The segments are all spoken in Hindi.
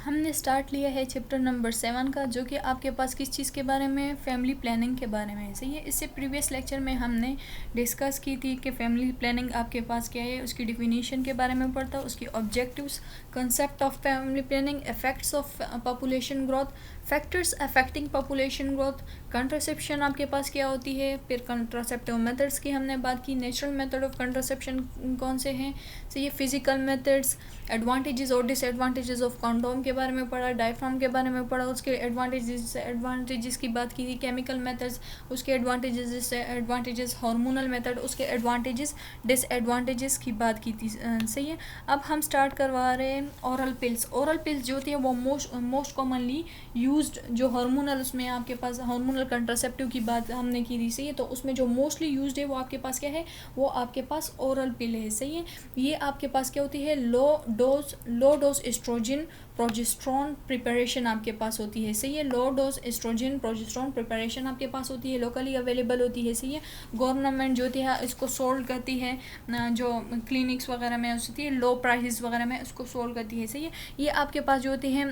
हमने स्टार्ट लिया है चैप्टर नंबर 7 का, जो कि आपके पास किस चीज़ के बारे में, फैमिली प्लानिंग के बारे में है। सही है। इससे प्रीवियस लेक्चर में हमने डिस्कस की थी कि फैमिली प्लानिंग आपके पास क्या है, उसकी डिफिनीशन के बारे में पढ़ता, उसकी objectives, concept of family planning, effects of population growth, factors affecting population growth, contraception आपके पास क्या होती है, फिर कंट्रासेप्टिव मेथड्स की हमने बात की, नेचुरल मेथड ऑफ कंट्रासेप्शन कौन से हैं, सही है, फिजिकल मेथड्स, एडवांटेजेस और डिसएडवांटेजेस ऑफ कॉन्डोम के बारे में पढ़ा, डायफ्राम के बारे में पढ़ा, उसके एडवांटेजेस की बात की थी, केमिकल मेथड्स, उसके एडवांटेजेस डिसएडवांटेजेस, हार्मोनल मेथड, उसके एडवांटेजेस डिसएडवांटेजेस की बात की थी। सही है। अब हम स्टार्ट करवा रहे हैं ओरल पिल्स। ओरल पिल्स जो होती है वो मोस्ट कॉमनली यूज्ड, जो हार्मोनल, उसमें आपके पास हार्मोनल कंट्रासेप्टिव की बात हमने की थी। सही है। तो उसमें जो मोस्टली यूज्ड है वो आपके पास क्या है, वो आपके पास ओरल पिल है। सही है। ये आपके पास क्या होती है, low dose estrogen progesterone preparation आपके पास होती है। सही है। Low dose estrogen progesterone preparation आपके पास होती है, लोकली अवेलेबल होती है। सही है। गवर्नमेंट जो होती है इसको सोल्व करती है, जो क्लिनिक्स वगैरह में होती है, लो प्राइसेस वगैरह में उसको सोल्व करती है। सही है। ये आपके पास जो होती हैं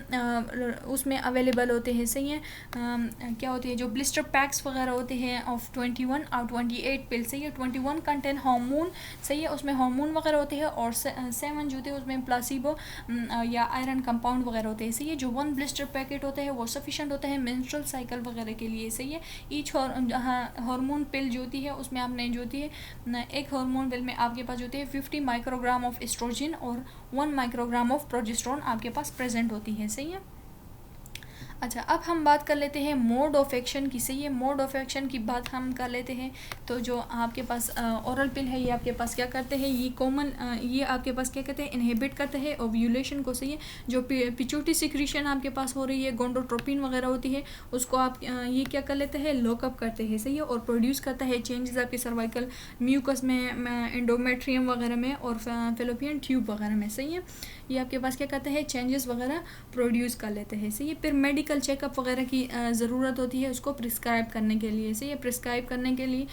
उसमें अवेलेबल होते हैं। सही है। क्या होती है, जो ब्लिस्टर पैक्स वगैरह होते हैं ऑफ 21 और 28 पिल। सही है। 21 कंटेन हार्मोन। सही है। उसमें हार्मोन वगैरह होते हैं, और 7 जो होते हैं उसमें प्लासिबो या आयरन कंपाउंड वगैरह होते हैं। सही है। जो 1 ब्लिस्टर पैकेट होता है वो सफिशिएंट होता है मेंस्ट्रुअल साइकिल वगैरह के लिए। सही है। ईच हार्मोन पिल जो होती है उसमें आपने जो होती है, एक हार्मोन पिल में आपके पास जो होती है 50 माइक्रोग्राम ऑफ एस्ट्रोजन और 1 माइक्रोग्राम ऑफ प्रोजेस्टेरोन आपके पास प्रेजेंट होती है। सही है। अच्छा, अब हम बात कर लेते हैं मोड ऑफ एक्शन की। सही है। मोड ऑफ एक्शन की बात हम कर लेते हैं। तो जो आपके पास ओरल पिल है, ये आपके पास क्या करते हैं, ये कॉमन, ये आपके पास क्या कहते हैं, इनहिबिट करते हैं ओव्यूलेशन को। सही है। जो पिट्यूटरी सिक्रीशन आपके पास हो रही है, गोंडोट्रोपिन वगैरह होती है, उसको आप ये क्या कर लेते हैं, लॉकअप करते हैं। सही है। और प्रोड्यूस करता है चेंजेस आपके सर्वाइकल म्यूकस में, एंडोमेट्रियम वगैरह में और फेलोपियन ट्यूब वगैरह में। सही है। ये आपके पास क्या करते हैं, चेंजेस वगैरह प्रोड्यूस कर लेते हैं। सही है। फिर मेडिकल चेकअप वगैरह की ज़रूरत होती है उसको प्रिस्क्राइब करने के लिए। सही है। प्रिस्क्राइब करने के लिए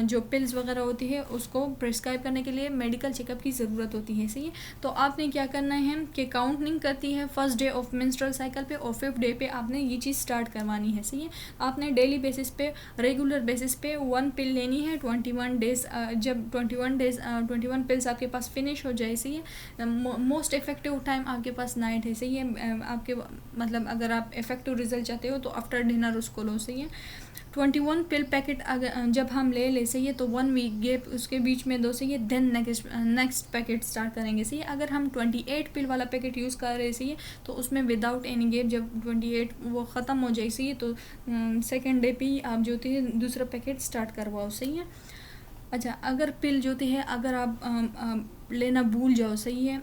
जो पिल्स वगैरह होती है उसको प्रिस्क्राइब करने के लिए मेडिकल चेकअप की ज़रूरत होती है। सही है। तो आपने क्या करना है कि काउंटिंग करती है first day of menstrual cycle पे और 5th डे पे आपने ये चीज़ स्टार्ट करवानी है। सही है। आपने डेली बेसिस पे, रेगुलर बेसिस पे 1 पिल लेनी है 21 डेज। जब 21 पिल्स आपके पास फिनिश हो जाए। सही है। मोस्ट इफेक्टिव टाइम आपके पास नाइट है। सही है। आपके मतलब अगर आप इफेक्टिव रिजल्ट चाहते हो तो आफ्टर डिनर उसको लो। सही है। 21 पिल पैकेट अगर जब हम ले सही है तो 1 वीक गैप उसके बीच में दो। सही है। देन नेक्स्ट पैकेट स्टार्ट करेंगे। सही है। अगर हम 28 पिल वाला पैकेट यूज़ कर रहे। सही है। तो उसमें विदाउट एनी गैप जब 28 वो ख़त्म हो जाए। सही है। तो सेकेंड डे पे ही आप जो होती है दूसरा पैकेट स्टार्ट करवाओ। सही है। अच्छा, अगर पिल जो होती है अगर आप लेना भूल जाओ। सही है।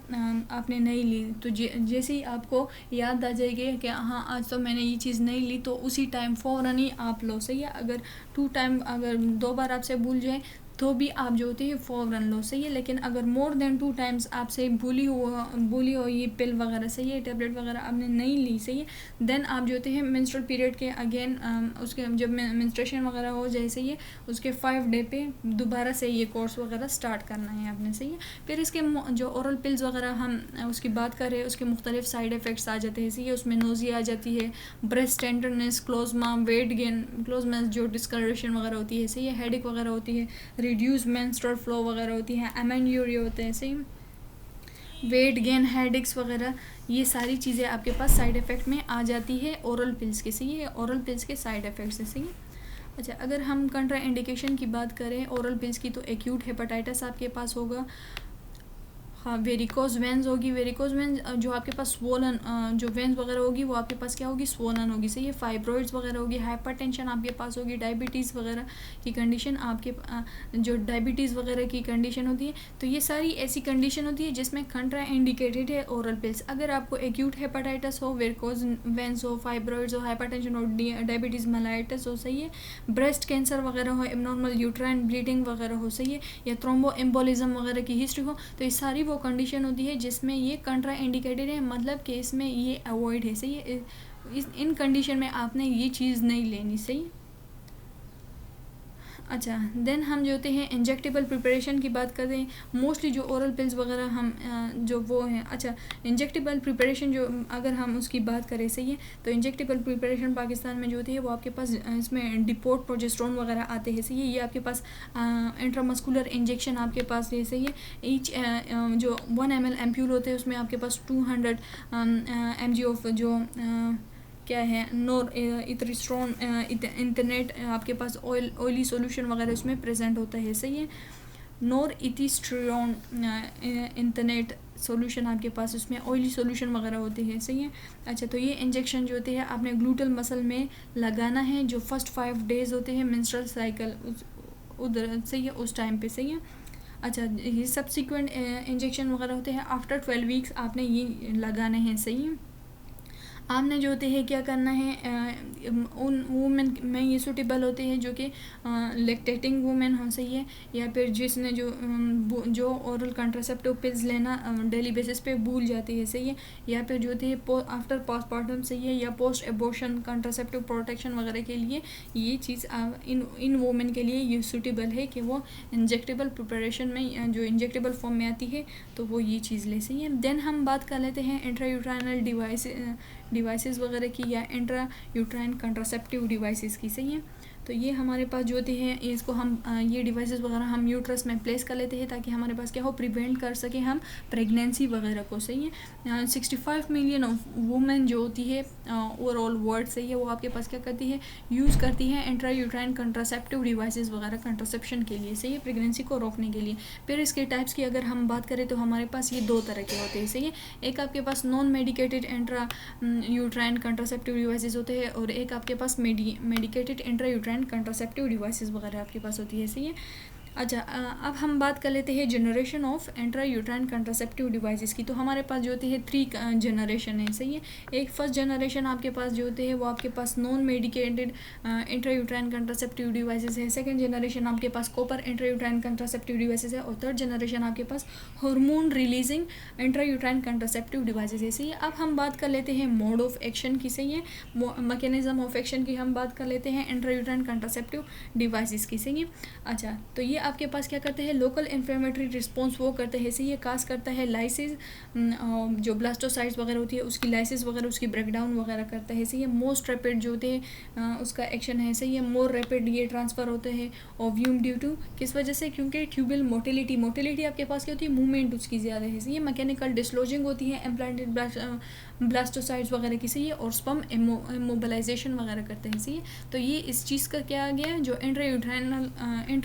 आपने नहीं ली तो जैसे ही आपको याद आ जाएगी कि हाँ आज तो मैंने ये चीज़ नहीं ली, तो उसी टाइम फ़ौरन ही आप लो। सही है। अगर 2 टाइम, अगर 2 बार आपसे भूल जाए तो भी आप जो होती है फ़ौरन लो। सही है। लेकिन अगर मोर देन 2 टाइम्स आपसे भूली हो ये पिल वगैरह, सही है, टैबलेट वगैरह आपने नहीं ली। सही है। देन आप जो होते हैं मेंस्ट्रुअल पीरियड के अगेन उसके जब मेंस्ट्रुएशन वगैरह हो जाए। सही है। उसके 5 डे पे दोबारा से ये कोर्स वगैरह स्टार्ट करना है आपने। सही है। फिर इसके जो ओरल पिल्स वगैरह हम उसकी बात कर रहे हैं, उसके मुख्तलिफ साइड इफ़ेक्ट्स आ जाते हैं। सही है। उसमें नोज़िया आ जाती है, ब्रेस्ट टेंडरनेस, क्लोज़मा, वेट गेन, क्लोज़मा जो डिस्कलरेशन वगैरह होती है। सही है। हेडेक वगैरह होती है, रिड्यूस मेंस्ट्रुअल फ्लो वगैरह होती है, एमेन्यूरिया होते हैं। सही, वेट गेन, हेडेक्स वगैरह, ये सारी चीज़ें आपके पास साइड इफ़ेक्ट में आ जाती है ओरल पिल्स के। सही है। ओरल पिल्स के साइड इफ़ेक्ट्स है। सही है। अच्छा, अगर हम कंट्रा इंडिकेशन की बात करें ओरल पिल्स की, तो एक्यूट हेपेटाइटिस आपके पास होगा। हाँ, वेरिकोज वेंस होगी। वेरिकोज वेंस जो आपके पास स्वोलन जो वेंस वगैरह होगी वो आपके पास क्या होगी, स्वोलन होगी। सही है। फाइब्रॉइड्स वगैरह होगी, हाइपरटेंशन आपके पास होगी, डायबिटीज़ वगैरह की कंडीशन आपके जो डायबिटीज़ वगैरह की कंडीशन होती है। तो ये सारी ऐसी कंडीशन होती है जिसमें कंट्रा इंडिकेटेड है ओरल पिल्स। अगर आपको एक्यूट हेपेटाइटिस हो, वेरिकोज वेंस हो, फाइब्रॉइड्स हो, हाइपरटेंशन हो, डायबिटीज़ मेलाइटिस हो। सही है। ब्रेस्ट कैंसर वगैरह हो, एबनॉर्मल यूट्राइन ब्लीडिंग वगैरह हो। सही है। या थ्रोम्बो एम्बोलिज्म वगैरह की हिस्ट्री हो, तो ये सारी वो कंडीशन होती है जिसमें ये कंट्रा इंडिकेटेड है, मतलब कि इसमें ये अवॉइड है। सही है। इन कंडीशन में आपने ये चीज़ नहीं लेनी। सही। अच्छा, देन हम जो होते हैं इंजेक्टेबल प्रिपरेशन की बात करते हैं। मोस्टली जो ओरल पिल्स वगैरह हम जो वो हैं, अच्छा इंजेक्टेबल प्रिपरेशन जो अगर हम उसकी बात करें, सही है, तो इंजेक्टेबल प्रिपरेशन पाकिस्तान में जो होती है वो आपके पास इसमें डिपोट प्रोजेस्टेरोन वगैरह आते हैं, सही है। ये आपके पास इंट्रामस्कुलर इंजेक्शन आपके पास ये सही है। ईच जो 1 ml एम्प्यूल होते हैं उसमें आपके पास 200 mg ऑफ जो क्या है नोर इथरिस्ट्रोन इंटरनेट आपके पास ऑयली सॉल्यूशन वगैरह उसमें प्रेजेंट होता है, सही है। नोर इथिस्ट्रियन इंटरनेट सॉल्यूशन आपके पास उसमें ऑयली सॉल्यूशन वगैरह होते हैं, सही है। अच्छा, तो ये इंजेक्शन जो होते हैं आपने ग्लूटल मसल में लगाना है जो फर्स्ट 5 डेज होते हैं मेंस्ट्रुअल साइकिल उधर, सही है, उस टाइम पे, सही है। अच्छा, ये सब्सिक्वेंट इंजेक्शन वगैरह होते हैं आफ्टर 12 वीक्स आपने ये लगाने हैं, सही है। आपने जो होते हैं क्या करना है, उन वुमेन में ये सूटेबल होते हैं जो कि लैक्टेटिंग वुमेन हो, सही है, या फिर जिसने जो ओरल कंट्रासेप्टिव पिल्स लेना डेली बेसिस पे भूल जाती है, सही है, या फिर जो होती है आफ्टर पोस्टपार्टम, सही है, या पोस्ट एबॉर्शन कंट्रासेप्टिव प्रोटेक्शन वगैरह के लिए ये चीज़ इन वुमेन के लिए ये सूटेबल है कि वो इंजेक्टेबल प्रिपरेशन में जो इंजेक्टेबल फॉर्म में आती है तो वो ये चीज़ ले, सही है। देन हम बात कर लेते हैं इंट्रायूट्राइनल डिवाइसेस वगैरह की या इंट्रा यूट्राइन कंट्रासेप्टिव डिवाइसेस की, सही है। तो ये हमारे पास जो होते हैं इसको हम ये डिवाइसेस वगैरह हम यूट्रस में प्लेस कर लेते हैं ताकि हमारे पास क्या हो, प्रिवेंट कर सके हम प्रेगनेंसी वगैरह को, सही है। 65 मिलियन वुमेन जो होती है ओवरऑल वर्ल्ड, सही है, वो आपके पास क्या करती है, यूज़ करती है इंट्रा यूट्राइन कंट्रासेप्टिव डिवाइसेस वगैरह कंट्रासेप्शन के लिए, सही है, प्रेगनेंसी को रोकने के लिए। फिर इसके टाइप्स की अगर हम बात करें तो हमारे पास ये 2 तरह के होते हैं, सही है। एक आपके पास non medicated intra uterine contraceptive devices होते हैं और एक आपके पास medicated intra uterine contraceptive devices वगैरह आपके पास होती है, सही है। अच्छा, अब हम बात कर लेते हैं generation of intra uterine contraceptive devices की। तो हमारे पास जो होती है 3 जनरेशन है, सही है। एक फर्स्ट जनरेशन आपके पास जो होते हैं वो आपके पास non medicated intra uterine contraceptive devices है। सेकंड जनरेशन आपके पास copper intra uterine contraceptive devices है और थर्ड जनरेशन आपके पास hormone releasing intra uterine contraceptive devices है, सही है। अब हम बात कर लेते हैं मोड ऑफ एक्शन की, सही है, मैकेनिज्म ऑफ एक्शन की हम बात कर लेते हैं इंट्रा यूट्राइन कंट्रासेप्टिव डिवाइसेस की, सही है। अच्छा, तो ये आपके पास क्या करते हैं, लोकल इन्फ्लेमेटरी रिस्पॉन्स वो करते हैं, सही है, काज करता है लाइसिस जो ब्लास्टोसाइट्स वगैरह होती है उसकी लाइसिस वगैरह उसकी ब्रेकडाउन वगैरह करता है, सही है। मोस्ट रैपिड जो होते हैं उसका एक्शन है, सही है, मोर रैपिड ये ट्रांसफ़र होते हैं ओव्यूम ड्यू टू किस वजह से, क्योंकि ट्यूबल मोटिलिटी आपके पास क्या होती है, मूवमेंट उसकी ज़्यादा है, सही है। मैकेनिकल डिस्लोजिंग होती है इम्प्लांटेड ब्लास्टोसाइट्स वगैरह की, सही है, और स्पर्म इमोबिलाइजेशन वगैरह करते हैं, सही है। तो ये इस चीज़ का क्या आ गया, जो इंट्रा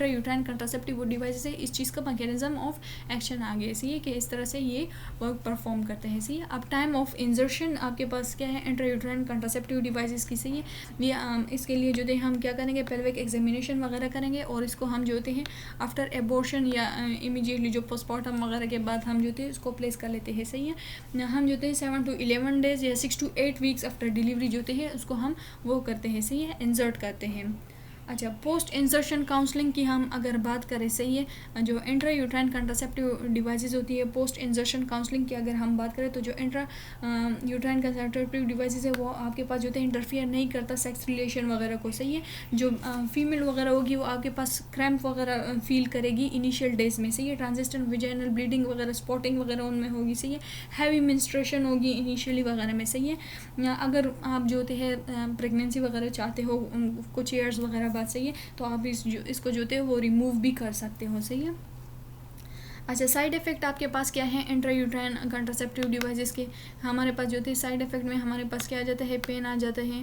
यूट्राइन कंट्रासेप्टिव डिवाइसेस है, इस चीज़ का मैकेनिज्म ऑफ एक्शन आ गया, सही है, कि इस तरह से ये वर्क परफॉर्म करते हैं, सही है। अब टाइम ऑफ इंजर्शन आपके पास क्या है इंट्रा यूट्राइन कंट्रासेप्टिव डिवाइसेस की, सही है। ये इसके लिए जो है हम क्या करेंगे, पेल्विक एग्जामिनेशन वगैरह करेंगे और इसको हम जो होते हैं आफ्टर एबॉर्शन या इमीडिएटली जो पोस्टमार्टम वगैरह के बाद हम जो होते हैं इसको प्लेस कर लेते हैं, सही है। हम जो होते हैं 7 to 11 डेज या 6 to 8 वीक्स आफ्टर डिलीवरी जो होते हैं उसको हम वो करते हैं, सही है, इंसर्ट करते हैं। अच्छा, पोस्ट इंसर्शन काउंसलिंग की हम अगर बात करें, सही है, जो इंट्रा यूट्राइन कंट्रासेप्टिव डिवाइसेस होती है, पोस्ट इंसर्शन काउंसलिंग की अगर हम बात करें तो जो इंट्रा यूट्राइन कंट्रासेप्टिव डिवाइसेस है वो आपके पास जो होते हैं इंटरफियर नहीं करता सेक्स रिलेशन वगैरह को, सही है। जो फीमेल वगैरह होगी वो आपके पास क्रैम्प वगैरह फील करेगी इनिशियल डेज में, सही है। ट्रांजिस्टेंट विजाइनल ब्लीडिंग वगैरह स्पॉटिंग वगैरह उनमें होगी, सही है। हैवी मेंस्ट्रुएशन होगी इनिशियली वगैरह में, सही है। अगर आप जो होते हैं प्रेगनेंसी वगैरह चाहते हो कुछ ईयर्स वगैरह बाद, सही है, तो आप इसको जो है वो रिमूव भी कर सकते हो, सही है। अच्छा, साइड इफ़ेक्ट आपके पास क्या है इंट्रा यूट्राइन कंट्रासेप्टिव डिवाइसेस के, हमारे पास जो थे साइड इफ़ेक्ट में हमारे पास क्या आ जाता है, पेन आ जाता है,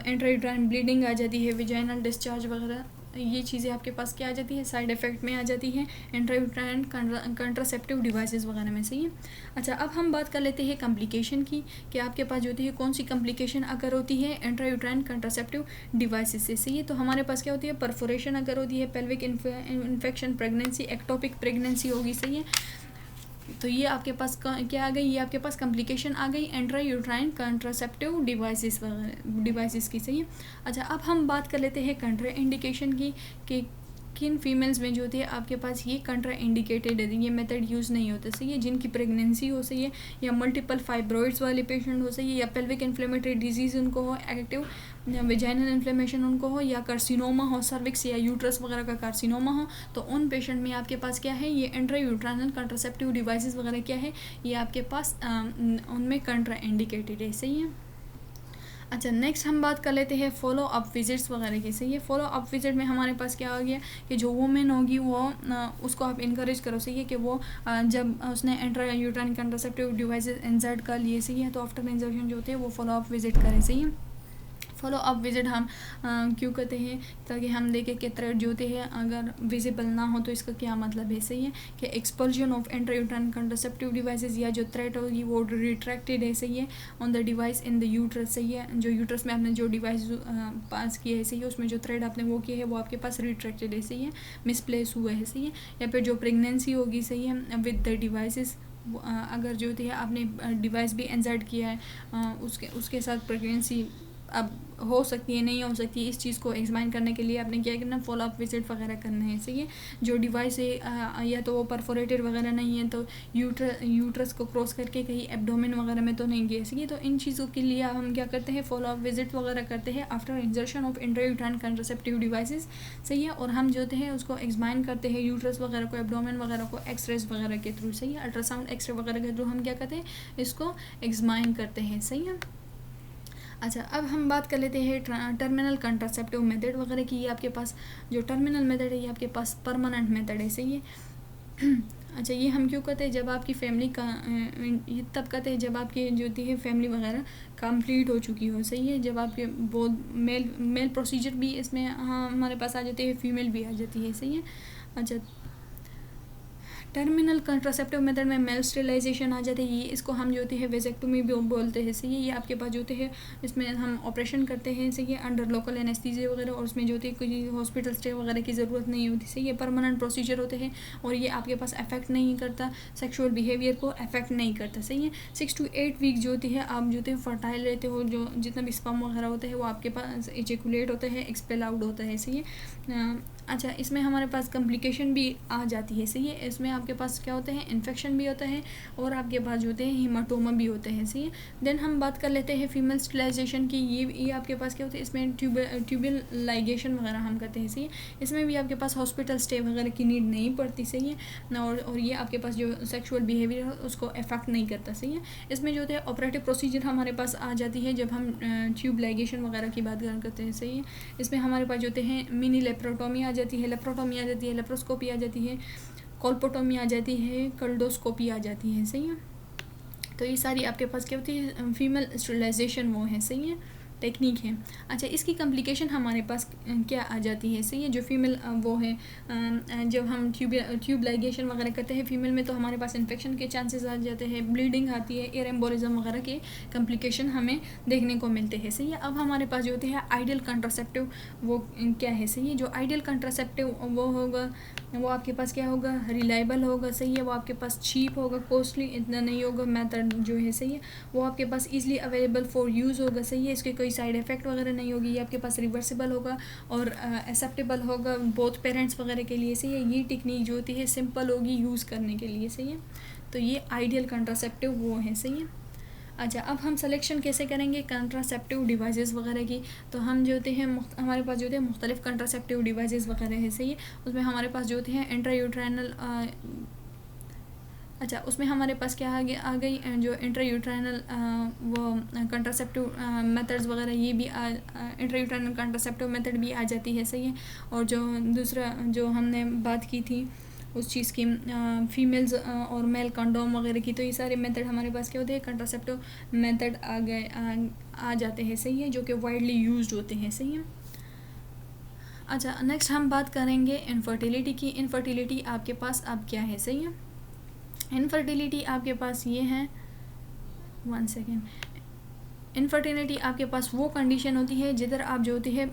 इंट्रा यूट्राइन ब्लीडिंग आ जाती है, विजाइनल डिस्चार्ज वगैरह ये चीज़ें आपके पास क्या आ जाती है, साइड इफ़ेक्ट में आ जाती है इंट्रा यूट्राइन कंट्रासेप्टिव डिवाइसेस वगैरह में, सही है। अच्छा, अब हम बात कर लेते हैं कॉम्प्लिकेशन की कि आपके पास जो होती है कौन सी कॉम्प्लिकेशन अगर होती है इंट्रा यूट्राइन कंट्रासेप्टिव डिवाइसेस से, सही है। तो हमारे पास क्या होती है, परफोरेशन अगर होती है, pelvic infection, pregnancy, ectopic pregnancy होगी, सही है। तो ये आपके पास क्या आ गई, ये आपके पास कॉम्प्लिकेशन आ गई इंट्रा यूट्राइन कंट्रासेप्टिव डिवाइसेस की, सही है। अच्छा, अब हम बात कर लेते हैं कंट्रा इंडिकेशन की कि किन फीमेल्स में जो होती है आपके पास ये कंट्रा इंडिकेटेड है, ये मेथड यूज़ नहीं होता, सही है। जिनकी प्रेगनेंसी हो, सही है, या मल्टीपल फाइब्रॉइड्स वाले पेशेंट हो, सही है, या पेल्विक इन्फ्लेमेटरी डिजीज़ उनको हो, एक्टिव वेजाइनल इन्फ्लेमेशन उनको हो, या कार्सिनोमा हो सर्विक्स या यूट्रस वगैरह का कार्सिनोमा हो, तो उन पेशेंट में आपके पास क्या है, ये इंट्रा यूट्राइनल कंट्रासेप्टिव डिवाइसेस वगैरह क्या है, ये आपके पास उनमें कंट्रा इंडिकेटेड है, सही है। अच्छा, नेक्स्ट हम बात कर लेते हैं फॉलो अप विजिट्स वगैरह की, सही है। फॉलो अप विजिट में हमारे पास क्या हो गया कि जो वुमेन होगी वो उसको आप इनकरेज करो, सही है, कि वो जब उसने intra uterine contraceptive devices insert कर लिए, सही है, तो आफ्टर इंसर्शन जो होते हैं वो फॉलो अप विजिट करें, सही है। फॉलो अप विजिट हम क्यों करते हैं, ताकि हम देखें कि थ्रेड जो होते हैं अगर विजिबल ना हो तो इसका क्या मतलब है, सही है, कि expulsion of intrauterine contraceptive devices, या जो थ्रेड होगी वो रिट्रैक्टेड है, सही है, on the device in the uterus, सही है। जो यूट्रस में आपने जो डिवाइस पास किया है, सही है, उसमें जो थ्रेड आपने वो किया है वो आपके पास रिट्रैक्टेड है, सही है, मिसप्लेस हुआ है, सही है। या फिर जो प्रेगनेंसी होगी, सही है, विद द डिवाइसेस, अगर जो होती है आपने डिवाइस भी इंसर्ट किया है उसके साथ प्रेगनेंसी अब हो सकती है, नहीं हो सकती है, इस चीज़ को एग्जामिन करने के लिए आपने क्या करना, फॉलो अप विजिट वगैरह करना है, सही है। जो डिवाइस है या तो वो परफोरेटेड वगैरह नहीं है, तो यूट्रस को क्रॉस करके कहीं एब्डोमेन वगैरह में तो नहीं गए, सही है। तो इन चीज़ों के लिए हम क्या करते हैं, फॉलो अप विजिट वगैरह करते हैं after इंजर्शन of intrauterine contraceptive devices, सही है। और हम जो होते हैं उसको एग्जामिन करते हैं यूट्रस वगैरह को, एब्डोमेन वगैरह को एक्सरेज वगैरह के थ्रू, सही है, अल्ट्रासाउंड एक्सरे वगैरह के थ्रू हम क्या करते हैं, इसको एग्जामिन करते हैं, सही है। अच्छा, अब हम बात कर लेते हैं टर्मिनल कंट्रासेप्टिव मेथड वगैरह की। ये आपके पास जो टर्मिनल मेथड है ये आपके पास परमानेंट मेथड है, सही है। अच्छा, ये हम क्यों कहते हैं, जब आपकी फैमिली का ये तब कहते हैं जब आपकी जो होती है फैमिली वगैरह कंप्लीट हो चुकी हो, सही है, जब आपके वो मेल प्रोसीजर भी इसमें हमारे पास आ जाते हैं, फीमेल भी आ जाती है, सही है। अच्छा, टर्मिनल कंट्रासेप्टिव मेथड में मेल स्टेरिलाइजेशन आ जाती है, ये इसको हम जो होती है वेजेक्टोमी भी बोलते हैं, सही है। ये आपके पास जो होते हैं इसमें हम ऑपरेशन करते हैं, सही है, अंडर लोकल एनेस्थीसिया वगैरह, और उसमें जो होती है कोई हॉस्पिटल स्टे वगैरह की ज़रूरत नहीं होती, सही है, परमानेंट प्रोसीजर होते हैं, और ये आपके पास अफेक्ट नहीं करता, सेक्शुअल बिहेवियर को अफेक्ट नहीं करता, सही है। 6 to 8 वीक जो होती है आप जो होते हैं फर्टाइल रहते हो, जो जितना भी स्पर्म वगैरह होता है वो आपके पास इजेकुलेट होता है, एक्सपेल आउट होता है, सही है। अच्छा, इसमें हमारे पास कॉम्प्लिकेशन भी आ जाती है, सही है। इसमें आपके पास क्या होते हैं, इन्फेक्शन भी होता है, और आपके पास जो होते हैं हीमाटोमा भी होते हैं, सही है। देन हम बात कर लेते हैं फीमेल स्टेरिलाइजेशन की। ये आपके पास क्या होता है, इसमें ट्यूबल लाइगेशन वगैरह हम करते हैं, सही है। इसमें भी आपके पास हॉस्पिटल स्टे वगैरह की नीड नहीं पड़ती, सही है, और ये आपके पास जो सेक्शुअल बिहेवियर है उसको अफेक्ट नहीं करता, सही है। इसमें जो होता है ऑपरेटिव प्रोसीजर हमारे पास आ जाती है जब हम ट्यूब लाइगेशन वगैरह की बात करते हैं, सही है। इसमें हमारे पास जो होते हैं मिनी लेप्रोटोमी आ जाती है, लेप्रोटोमी आ जाती है, लेप्रोस्कोपी आ जाती है, कोल्पोटोमी आ जाती है, कल्डोस्कोपी आ जाती है, सही है। तो ये सारी आपके पास क्या होती है, फीमेल स्टेरिलाइजेशन वो है, सही है, टेक्निक है। अच्छा, इसकी कॉम्प्लिकेशन हमारे पास क्या आ जाती है, सही है। जो फीमेल वो है जब हम ट्यूब लाइगेशन वगैरह करते हैं फीमेल में, तो हमारे पास इन्फेक्शन के चांसेस आ जाते हैं, ब्लीडिंग आती है, एयर एम्बोलिज्म वगैरह के कॉम्प्लिकेशन हमें देखने को मिलते हैं, सही है। अब हमारे पास जो होते हैं आइडियल कंट्रासेप्टिव वो क्या है, सही है। जो आइडियल कंट्रासेप्टिव वो होगा, वो आपके पास क्या होगा, रिलायबल होगा, सही है, वो आपके पास चीप होगा, कॉस्टली इतना नहीं होगा, मेथड जो है, सही है, वो आपके पास ईजिली अवेलेबल फॉर यूज़ होगा, सही है, इसके कोई साइड इफ़ेक्ट वगैरह नहीं होगी, ये आपके पास रिवर्सिबल होगा और एक्सेप्टेबल होगा बोथ पेरेंट्स वगैरह के लिए, सही है। ये टेक्निक जो होती है सिंपल होगी यूज़ करने के लिए, सही है। तो ये आइडियल कंट्रासेप्टिव वो है, सही है। अच्छा, अब हम सिलेक्शन कैसे करेंगे कंट्रासेप्टिव डिवाइसेस वगैरह की। तो हम जो होते हैं हमारे पास जो होते हैं मुख्तलिफ कंट्रासेप्टिव डिवाइसेस वगैरह है, सही है। उसमें हमारे पास जो होते हैं इंट्रायूट्राइनल अच्छा, उसमें हमारे पास क्या आ गई जो इंट्रायूट्राइनल वो कंट्रासेप्टिव मेथड्स वगैरह, ये भी इंट्रायूट्राइनल कंट्रासेप्टिव मेथड भी आ जाती है, सही है। और जो दूसरा जो हमने बात की थी उस चीज़ की फीमेल्स और मेल कंडोम वगैरह की, तो ये सारे मेथड हमारे पास क्या होते हैं, कंट्रासेप्टिव मेथड आ जाते हैं, सही है, जो कि वाइडली यूज्ड होते हैं, सही है। अच्छा, नेक्स्ट हम बात करेंगे इनफर्टिलिटी की। इनफर्टिलिटी आपके पास अब क्या है, सही है। इनफर्टिलिटी आपके पास ये है, 1 सेकेंड। इनफर्टिलिटी आपके पास वो कंडीशन होती है जिधर आप जो होती है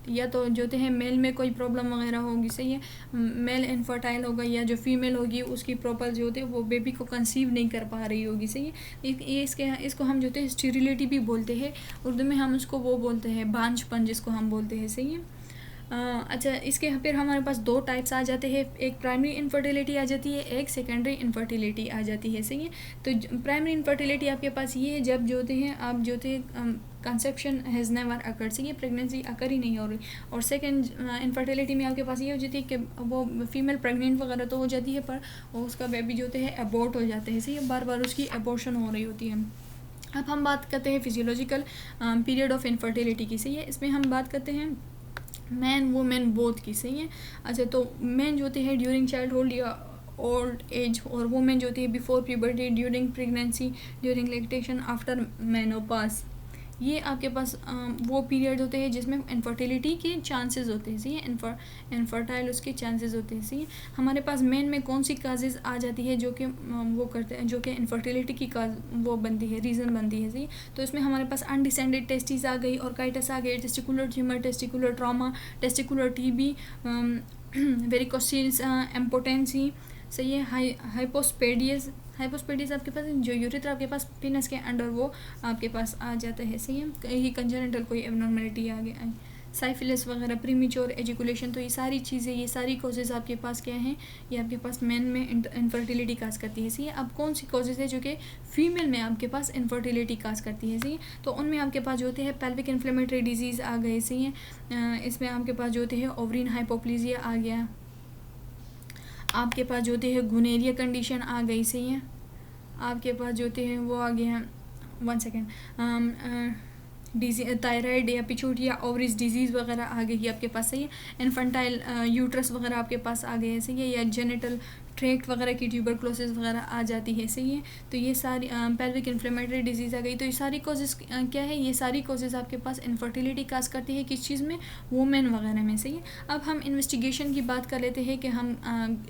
या तो जो होते हैं मेल में कोई प्रॉब्लम वगैरह होगी, सही है, मेल इनफर्टाइल होगा, या जो फीमेल होगी उसकी प्रॉपर जो होते हैं वो बेबी को कंसीव नहीं कर पा रही होगी, सही है। इसको हम जो होते हैं स्टेरिलिटी भी बोलते हैं, उर्दू में हम उसको वो बोलते हैं बांझपन जिसको हम बोलते हैं, सही है। अच्छा, इसके फिर हमारे पास दो टाइप्स आ जाते हैं, एक प्राइमरी इनफर्टिलिटी आ जाती है, एक सेकेंडरी इनफर्टिलिटी आ जाती है, सही है। तो प्राइमरी इनफर्टिलिटी आपके पास ये है जब जो होते हैं आप जो होते कंसेप्शन हैज़ नेवर अकर्ड, सही है, प्रेगनेंसी अकर ही नहीं हो रही। और सेकेंड इनफर्टिलिटी में आपके पास ये हो जाती है कि वो फीमेल प्रेग्नेंट वगैरह तो हो जाती है पर उसका बेबी जो होते हैं अबॉर्ट हो जाते हैं, सही है, बार बार उसकी अबॉर्शन हो रही होती है। अब हम बात करते हैं फिजियोलॉजिकल पीरियड ऑफ इनफर्टिलिटी की, सही है। इसमें हम बात करते हैं मैन वुमेन बोथ की, सही है। अच्छा, तो मैन जो होते हैं ड्यूरिंग चाइल्डहुड या ओल्ड एज, और वुमेन जो होती है before puberty, during pregnancy, during lactation, after menopause. ये आपके पास वो पीरियड होते हैं जिसमें इनफर्टिलिटी के चांसेस होते हैं, सही है, इनफर्टाइल उसके चांसेस होते हैं, सही है। हमारे पास मेन में कौन सी काजेज़ आ जाती है जो कि वो करते हैं, जो कि इनफर्टिलिटी की काज वो बनती है, रीज़न बनती है, सही है। तो इसमें हमारे पास अनडिसेंडेड टेस्टिस आ गई, और काइटस आ गए, testicular tumour, testicular trauma, testicular TB, varicosis, impotency, सही है, हाइपोस्पेडियस आपके पास जो यूरेथ्रा आपके पास पेनिस के अंडर वो आपके पास आ जाता है, सही है। कहीं कंजेनिटल कोई एबनॉर्मेलिटी आ गया, साइफिलिस वगैरह, प्रीमेच्योर एजुकुलेशन, तो ये सारी चीज़ें, ये सारी कॉजेज़ आपके पास क्या हैं, ये आपके पास मेन में इनफर्टिलिटी काज करती है, सही है। अब कौन सी कॉजेज़ है जो कि फीमेल में आपके पास इनफर्टिलिटी काज करती है, सही है। तो उनमें आपके पास जो होते हैं पेल्विक इन्फ्लेमेटरी डिजीज़ आ गए, सही है। इसमें आपके पास जो होते हैं ओवरीन हाइपोप्लेजिया आ गया, आपके पास जो होते हैं गुनेरिया कंडीशन आ गई, सही है। आपके पास जो होते हैं वो आ गए हैं, 1 सेकेंड, थायराइड या पिट्यूटरी या ओवरीज डिजीज़ वगैरह आ गई आपके पास, सही है। इन्फेंटाइल यूट्रस वगैरह आपके पास आ गए हैं, सही है, या जेनिटल ट्रैक्ट वगैरह की ट्यूबरक्लोसिस वगैरह आ जाती है, सही है। तो ये सारी पेल्विक इन्फ्लेमेटरी डिजीज़ आ गई। तो ये सारी कॉजेज़ क्या है, ये सारी कॉजेज़ आपके पास इनफर्टिलिटी काज करती है, किस चीज़ में, वुमेन वगैरह में, सही है। अब हम इन्वेस्टिगेशन की बात कर लेते हैं कि हम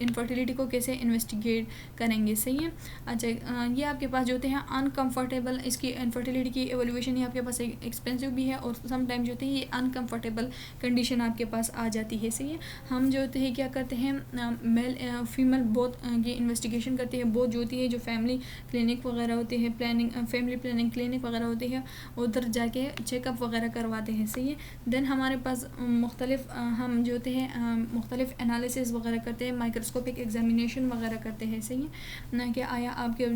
इनफर्टिलिटी को कैसे इन्वेस्टिगेट करेंगे, सही है। अच्छा, ये आपके पास जो होते हैं अनकम्फर्टेबल, इसकी इनफर्टिलिटी की एवोल्यूशन ये आपके पास एक्सपेंसिव भी है, और समटाइम जो होते हैं ये अनकम्फर्टेबल कंडीशन आपके पास आ जाती है, सही है। हम जो होते हैं क्या करते हैं, मेल फीमेल बहुत की इन्वेस्टिगेशन करते हैं, बहुत जो होती है, जो फैमिली क्लिनिक वगैरह होते हैं, फैमिली प्लानिंग क्लिनिक वगैरह होती है, उधर जाके चेकअप वगैरह करवाते हैं, सही है। देन हमारे पास मुख्तलिफ हम जो होते हैं मुख्तलिफ एनालिसिस वगैरह करते हैं, माइक्रोस्कोपिक एग्जामिनेशन वगैरह करते हैं, सही है ना, कि आया आपके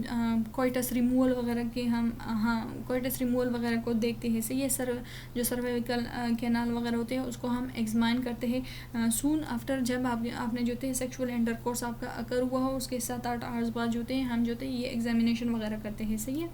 कोइटस रिमूवल वगैरह के हम कोइटस रिमूवल वगैरह को देखते हैं, सही है। जो सर्वाइकल कैनाल वगैरह होते हैं उसको हम एग्जामाइन करते हैं सून आफ्टर, जब आपने जो होते हैं सेक्शुअल इंटरकोर्स आपका अकर हुआ हो, उसके 7-8 आवर्स बाद जो होते हैं हम जो होते हैं ये एग्जामिनेशन वगैरह करते हैं, सही है।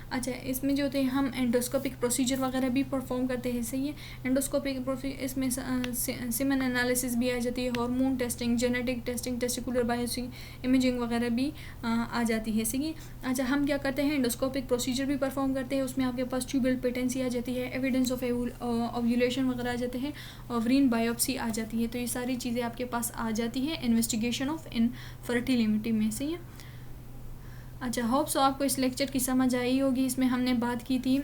अच्छा, इसमें जो होते हैं हम एंडोस्कोपिक प्रोसीजर वगैरह भी परफॉर्म करते हैं, सही है। एंडोस्कोपिक इसमें सीमेन एनालिसिस भी आ जाती है, hormone testing, genetic testing, testicular biopsy imaging वगैरह भी आ जाती है, सही है। अच्छा, हम क्या करते हैं, एंडोस्कोपिक प्रोसीजर भी परफॉर्म करते हैं, उसमें आपके पास ट्यूबल पेटेंसी आ जाती है, एविडेंस ऑफ ओव्यूलेशन वगैरह आ जाते हैं, ओवरीन बायोप्सी आ जाती है। तो ये सारी चीज़ें आपके पास आ जाती है इन्वेस्टिगेशन ऑफ इनफर्टिलिटी में, सही है। अच्छा, होप सो आपको इस लेक्चर की समझ आई होगी। इसमें हमने बात की थी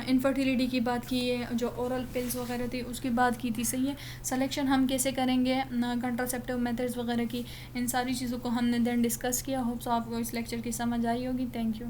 इनफर्टिलिटी की बात की है, जो ओरल पिल्स वगैरह थी उसकी बात की थी, सही है। सिलेक्शन हम कैसे करेंगे कंट्रासेप्टिव मेथड्स वगैरह की, इन सारी चीज़ों को हमने देन डिस्कस किया। होप सो आपको इस लेक्चर की समझ आई होगी। Thank you.